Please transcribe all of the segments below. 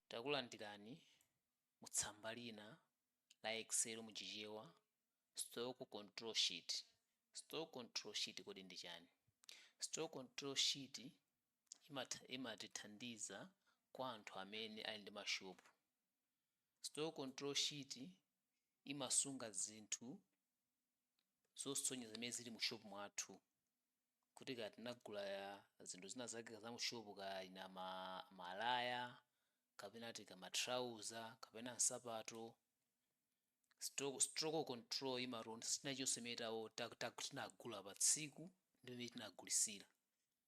Takulandirani mutsamba lina la Excel muchichewa stock control sheet. Stock control sheet kodi ndi chani? Stock control sheet imatithandiza kwa anthu amene ali ndi mashopu. Stock control sheet imasunga zinthu zosonyeza zimene zili mu shopu mwathu, kuti kati tinagula zinthu zina zake za mu shopu ina malaya kapena tika matrauza kapena nsapato. Stock control imaronda chilichonse chimene tinagula pa tsiku ndi pamene tinagulisira.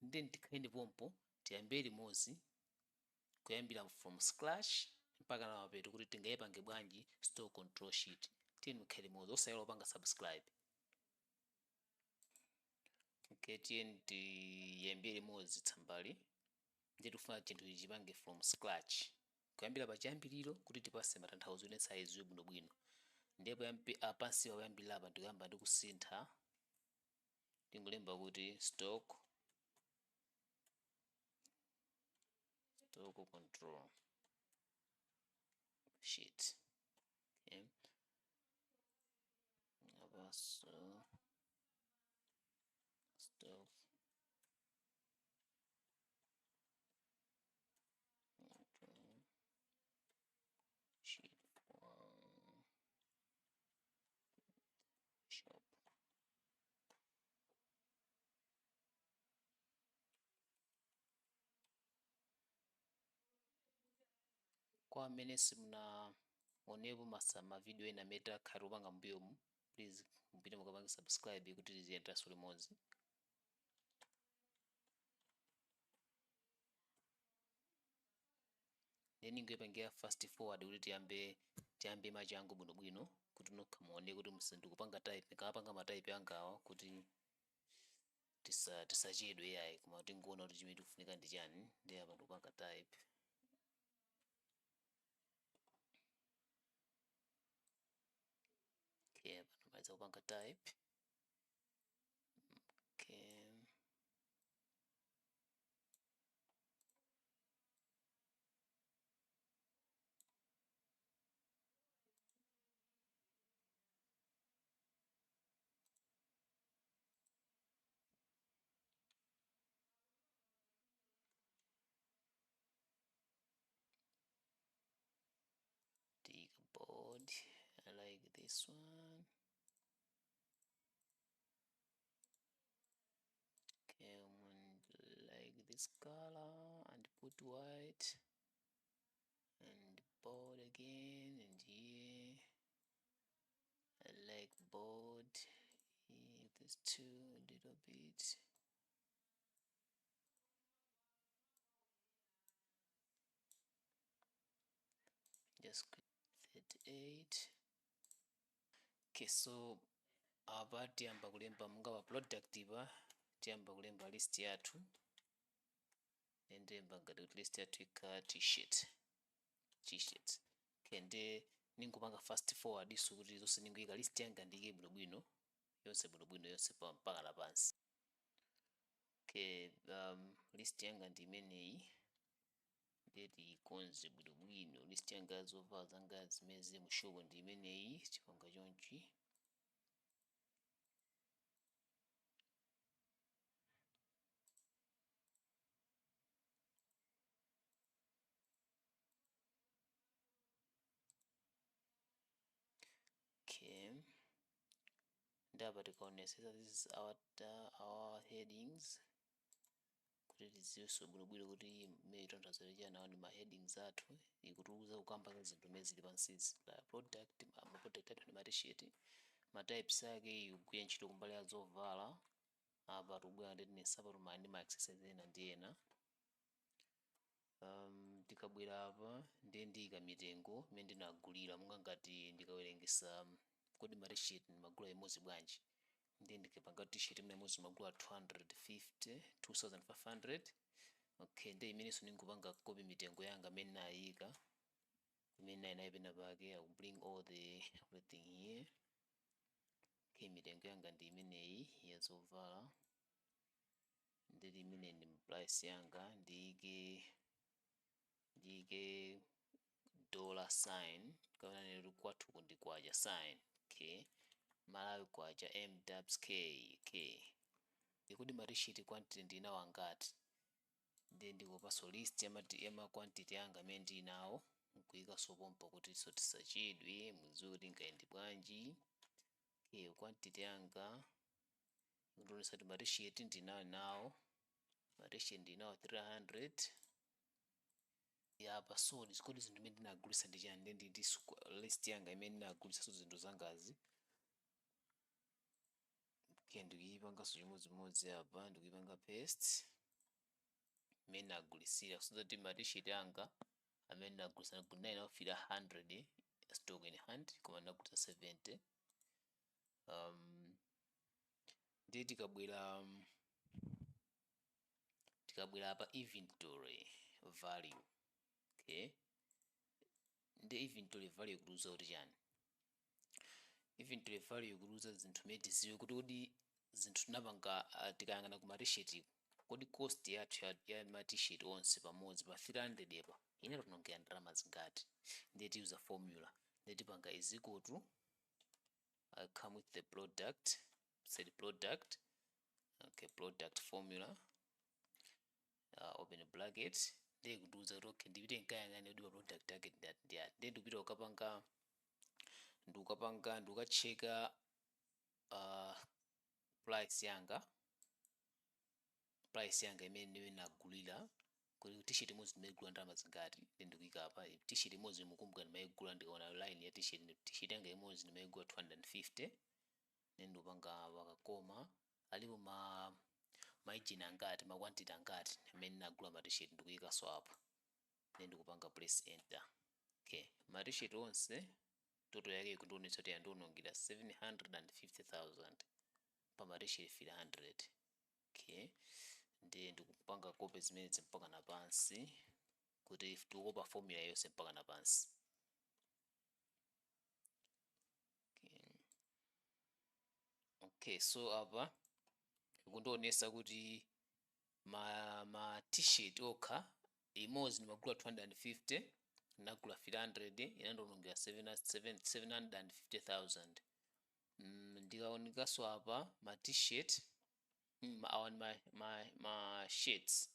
Ndi tikhale pompo tiyambe limodzi kuyambira from scratch mpaka na mapeto kuti tingayipange bwanji stock control sheet. Tikhale limodzi osayiwala kupanga subscribe. Okay, tiyeni tiyambe limodzi tsambali ndi tifuna chinthu tichipange from scratch kuyambira pachiyambiriro kuti tipase matanthauzo ene saizi bwinobwino. Ndipo pansi poyambirira apa ndikuyamba ndi kusintha, tingolemba kuti stock control sheet. Okay, so stock control sheet for shop. Kwa amene simunaonepo mavideo ena amene takhala kupanga m'mbuyomu, please mupite mukapanga subscribe kuti tiziyendanso limodzi. Then ndikuyipangira fast forward kuti tiyambe machangu bwinobwino kuti nokha muone kuti ndikupanga type, ndikapanga matype angawa kuti tisachedwe yayi, koma tingoona kuti chimene tikufunika ndi chani. Ndi apa ndikupanga type. Okay, apa ndimaliza kupanga type. Okay, take a board. I like this one. Okay, like this color and put white and bold again, and here I like bold. This too a little bit. Just click 38. Okay, so apa tiyamba kulemba munga pa product ipa tiyamba kulemba list yathu, ndemba ngati kuti list yathu ikhala t-shirt. Okay, ndi ningupanga fast forward iso kuti zonse ninguyika list yanga ndiyike bwinobwino yonse mpaka na pansi. Okay, list yanga ndi imeneyi, ndeti ikonze bwinobwino. List yanga zovala zanga zimene zili mu shopu ndi imeneyi, chipanga chonchi. Okay, ndapa tikaonesesa this is our headings kuti tiziwenso bwinobwino kuti mmene tonthazole chanawo ndi ma headings athu. Ikutiuza kukamba zinthu mmene zili pansizi la product, product athu ndi ma t-shirt. Ma types ake ikugwira ntchito kumbali ya zovala. Apa tikubwera ndi nsapato ndi ma accessories ena ndi ena. Tikabwera apa ndiyika mitengo imene ndinagulira, munga ngati ndikawerengesa kodi ma t-shirt ndimagula imodzi bwanji, ndi ndikapanga t-shirt imene imodzi magula 250, 2500. Okay, ndi imenenso ndingupanga copy mitengo yanga imene nayika, imene nayi pena pake. I will bring everything here. Okay, mitengo yanga ndi imeneyi ya zovala, ndi imene ndi price yanga ndiyike sign kapena nero kwathu kundi kwaja sign. Okay, Malawi kwaja MWK. Okay, ikudi marishiti quantity ndinawo angati, then ndikupaso list yama quantity anga amene ndinawo nkuyika sopompa kuti so tisachedwe mudziwe kuti ngayendi bwanji. Okay, quantity yanga ndionesa kuti marishiti ndinawo marishiti ndinawo 300 yapa. So kodi zinthu imene ndinagulisa ndi chani, ndi list yanga imene ndinagulisa so zinthu zangazi. Okay, ndikuyipanganso chimodzimodzi apa, ndikuyipanga paste imene ndagulisira so that marishit anga amene ndagulisa nawo fila 100 stock in hand koma ndagulisa 70. Ndi tikabwera apa inventory value. Okay, ndi inventory value kuluza kuti chani, inventory value kuluza zinthu imene tiziwe kuti kodi zinthu tinapanga tikayang'ana ku marishit kodi cost yathu ya ma-t-shirt onse pamodzi pa 300 yepa inero tinongera ndalama zingati. Ndiye tiuza formula, ndiye tipanga is equal to come with the product, said product. Okay, product formula open bracket, ndiye kutiuza kuti okay ndipite nkayang'ane kuti product target ndiye ndikupita ndikukacheka price yanga imene nagulira kuti t-shirt imodzi ndimayigula ndalama zingati. Then ndikuyika apa t-shirt imodzi mukumbuka ndimayigula, ndikaona line ya t-shirt yanga imodzi ndimayigula 250. Then ndikupanga pakakoma alipo maijini angati, ma quantity angati amene nagula ma t-shirt ndikuyika so apa. Then ndikupanga press enter. Okay, ma t-shirt onse total yake kundionetsa kuti yandionongera 750,000 pa ma t-shirt 300. Okay, ndiye ndikupanga copy zimene mpaka na pansi kuti tikukopa formula yonse mpaka na pansi. Okay, so apa ikundionesa kuti ma t-shirt okha imodzi ndimagula 250, ndinagula 300 inandionongera 750,000. Ndikaonekaso apa ma t-shirt ma shirts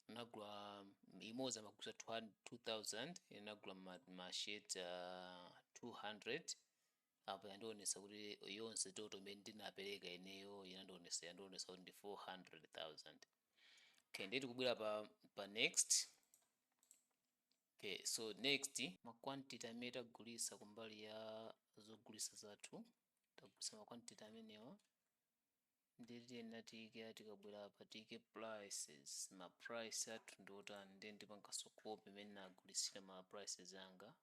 nagula imodzi amagula 2,000 inagula ma shirt 200. Apa yandionesa kuti yonse total imene ndinapereka ineyo yandionesa kuti ndi 400,000. Okay, ndiye tikubwera pa next. Okay, so next ma quantity amene tagulisa kumbali ya zogulisa zathu, tagulisa ma quantity amenewa. Ndiye natike tikabwera apa tike prices, ma price athu ndotani, ndiye ndipangaso copy imene nagulisira ma prices anga.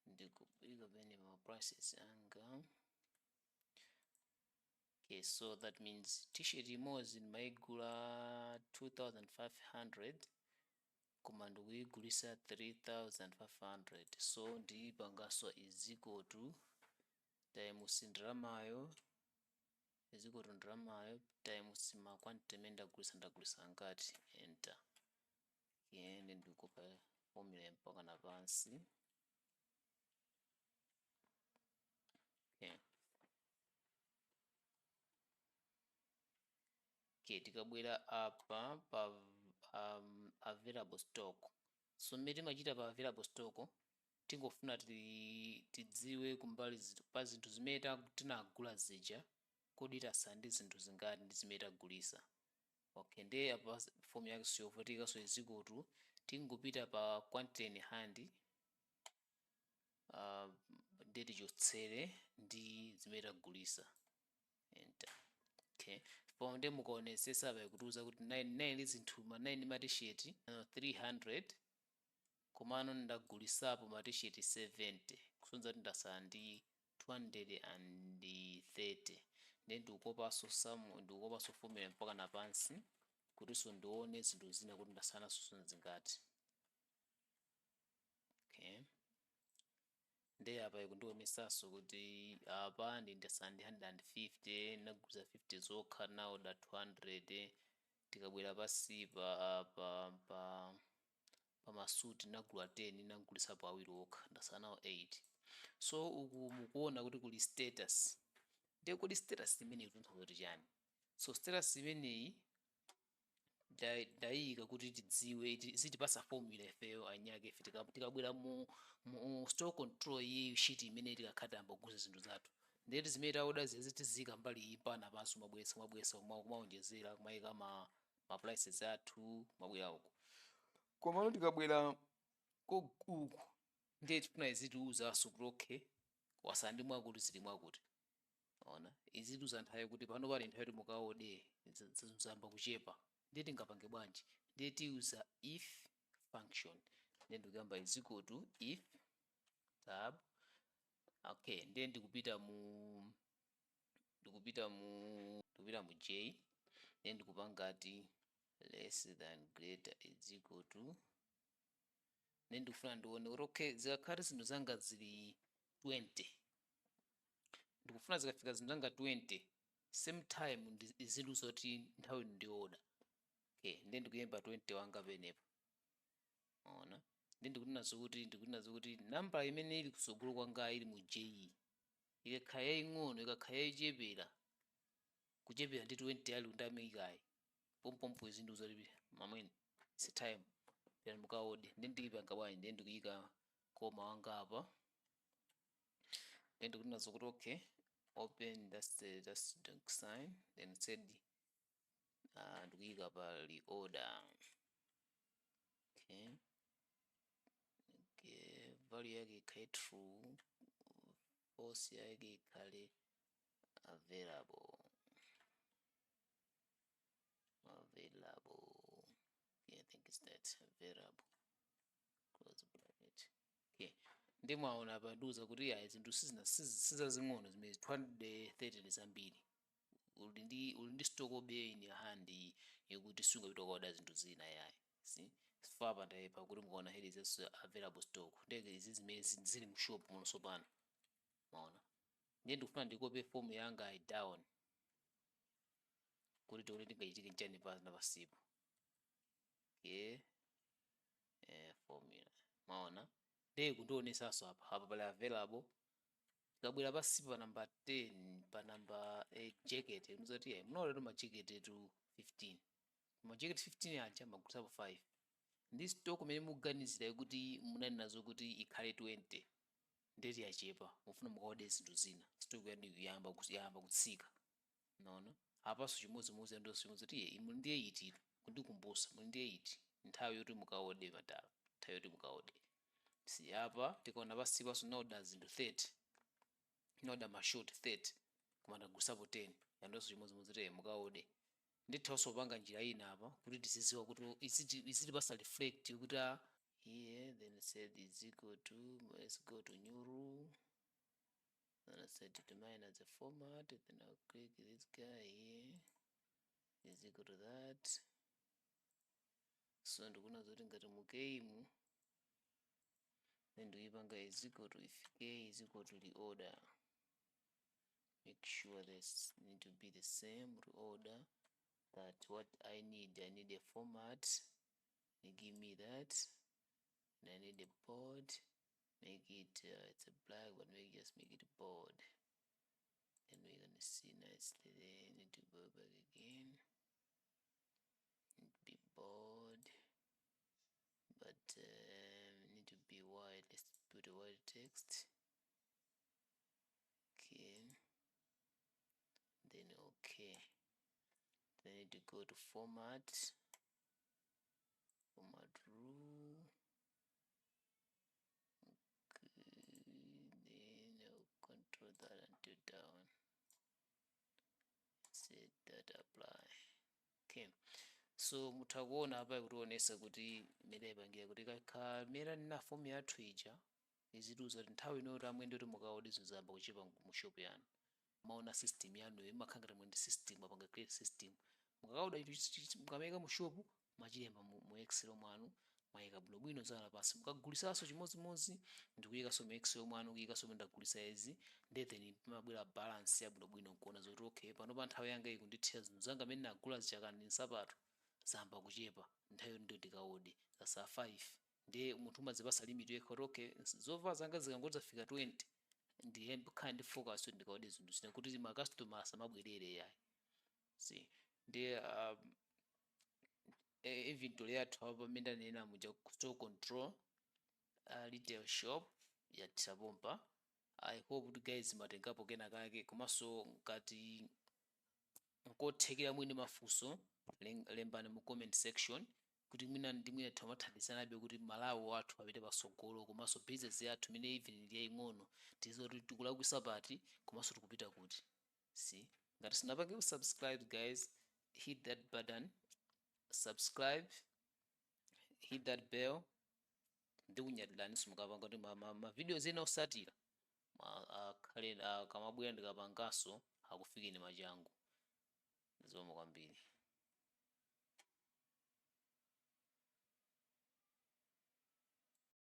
Ndikubika pene ma prices anga. Okay, so that means t-shirt imodzi ndimayigula 2,500 koma ndikuyigulisa 3,500. So ndiyipangaso is equal to times ndalamayo is equal to ndalamayo times ma quantity amene ndagulisa ngati, enter. Okay, then ndikukopa formula mpaka na pansi. Okay. Okay, tikabwera apa pa available stock. So mmene timachita pa available stock tingofuna tidziwe kumbali pa zinthu zimene tinagula zija kodi tasala ndi zinthu zingati ndi zimene tagulisa. Okay, ndiye apa form yake siyovutika, so is equal to tingopita pa quantity in hand ndiye tichotsere ndi zimene tagulisa, enter. Okay, for ndiye mukaonesesa apa kutiuza kuti 9 zinthu ma 9 ma t-shirt 300 komano ndagulisapo ma t-shirt 70 kusonyeza kuti ndasala ndi 230. Ndiye ndikukopaso formula mpaka na pansi kutiso ndione zinthu zina kuti ndasala nazo zingati. Okay, ndiye apa ikundionesaso kuti apa ndasala ndi 150, ndaguliza 50 zokha nawo da 200. Tikabwera pasipa pa pamasuti ndinagula 10 ndinagulisapo awiri okha ndasala nawo 8. So uku mukuona kuti kuli status, ndiye kodi status imeneyi ikutanthauza kuti chani? So status imeneyi ndayika kuti tidziwe zitipasa formula ifeyo anyake ife tikabwera mu store control iyi sheet imene tikakhala amboguza zinthu zathu, ndeti zimene taoda zitizika mbali iyi pana panso mabwesa kumaonjezera kumayika ma prices athu mabwera uku. Komano tikabwera uku ndiye tifuna izitiuzaso kuti okay wasala ndi mwakuti zili mwakuti. Ona izitiuza nthawi kuti pano pali nthawi kuti mukaode zamba kuchepa, ndiye tingapange bwanji? Ndiye tiuza if function, ndiye ndikuyamba is equal to if tab. Okay, ndiye ndikupita mu j, ndiye ndikupangati less than greater is equal to, ndiye ndikufuna ndione kuti okay zikakhale zinthu zanga zili 20, ndikufuna zikafika zinthu zanga 20 same time zinthu zoti nthawi ndi order. Okay, ndiye ndikuyemba 20 wanga penepo. Ona ndiye ndikunazo kuti namba imene ili kusogolo kwanga ili mu j ikakhala yaying'ono ikakhala yayichepera kuchepera ndi 20 ali undamikayi pompompo zinthu zoti mamwene si time pera mukaode. Ndiye ndikuyipanga bwanji? Ndiye ndikuyika koma wanga apa, ndiye ndikunazo kuti okay open that's donk sign, then said ndikuyika pa reorder. Okay, value yake ikhale true, false yake ikhale available. Yeah, I think it's that available, close bracket. Okay, ndi mwaona paduza kuti ya zinthu sizazing'ono zimene 230 ndi zambiri. Uli ndi stock obeyi ni handi yokuti sungapita kuoda zinthu zina yayi. See fapa ndayepa kuti mukaona here is available stock, ndege izi zimene zili mu shop muno sopano. Maona ndiye ndikufuna ndikope form yanga down kuti tione tingachitike nchani pasipo. Okay, formula maona ndiye kundionesaso apa pali available. Tikabwera pasipo pa number 10 pa number jacket muzati yayi munaoleto ma jacket to 15, ma jacket 15 aja magulisapo 5. Ndi stock kumene muganizira kuti munali nazo kuti ikhale 20 ndeti yachepa mufuna mukaode zinthu zina, stock yanu yamba kutsika. Naona apaso chimodzimodzi ndo chimodzi kuti imu ndiye iti kundikumbusa muli ndiye iti nthawi yoti mukaode matala, nthawi yoti mukaode. Si apa tikaona pasipo so order zinthu 30, order mashort 30 koma ndagulisapo 10 yandonso chimodzimodzi kuti mukaode. Ndithaso panga njira ina apa kuti tiziziwa kuti iziti pasa reflect kuti here, then said is equal to, let's go to new rule, then I said determine as a format, then I'll click this guy here is equal to that. So ndikuna zoti ngati mu game then ndikuyipanga is equal to if k is equal to the order, make sure this need to be the same order. That what I need a format, they give me that, and I need a board, make it it's a black but just make it bold, and we're gonna see nicely there. Need to go back again, need to be bold, but need to be wide. Let's put a wide text. Okay, then okay, then I need to go to format rule. Okay, then I'll control that until down, set that apply. Okay, so mutakuona hapa kutionesa kuti imenepangira kuti kamera nina form yathu ija izituza kuti nthawi inoti amwende kuti mukaode zizamba kuchepa mu shop yanu. Maona system yanu imakhangata mwende system apanga create system mukauda itu mukameka mu shop machilemba mu excel mwanu mwayika bwino zala pasi mukagulisaso chimodzimodzi ndikuyikaso mu excel mwanu kuyikaso ndagulisa izi then mabwera balance ya bwino kuona zoti okay pano pa nthawi yanga ikundithira zinthu zanga amene nagula zichakani nsapato zamba kuchepa nthawi ndo ndikaode za 5 ndiye munthu umadzipasa limit yekha okay zovala zanga zikangoza fika 20 ndiye khala ndi focus ndikaode zinthu zina kuti makastoma asamabwerere yayi si ndiye inventory yathu apa pamene ndanena muja stock control retail shop yathira pompa. I hope kuti guys matengapo kena kake komanso ngati nkothekera mwini mafunso lembani mu comment section kuti mwina ndi mwina timathandizanabe kuti Malawi wathu apite pasogolo komanso business yathu imene even ili yaying'ono tizoti tikulakwisa pati komanso tikupita kuti si ngati sinapange subscribe guys hit that button subscribe hit that bell ndikunyadilani simukapanga kuti ma videos ena osatira akhale kamabwera ndikapangaso akufikeni machangu zomwe kwambiri.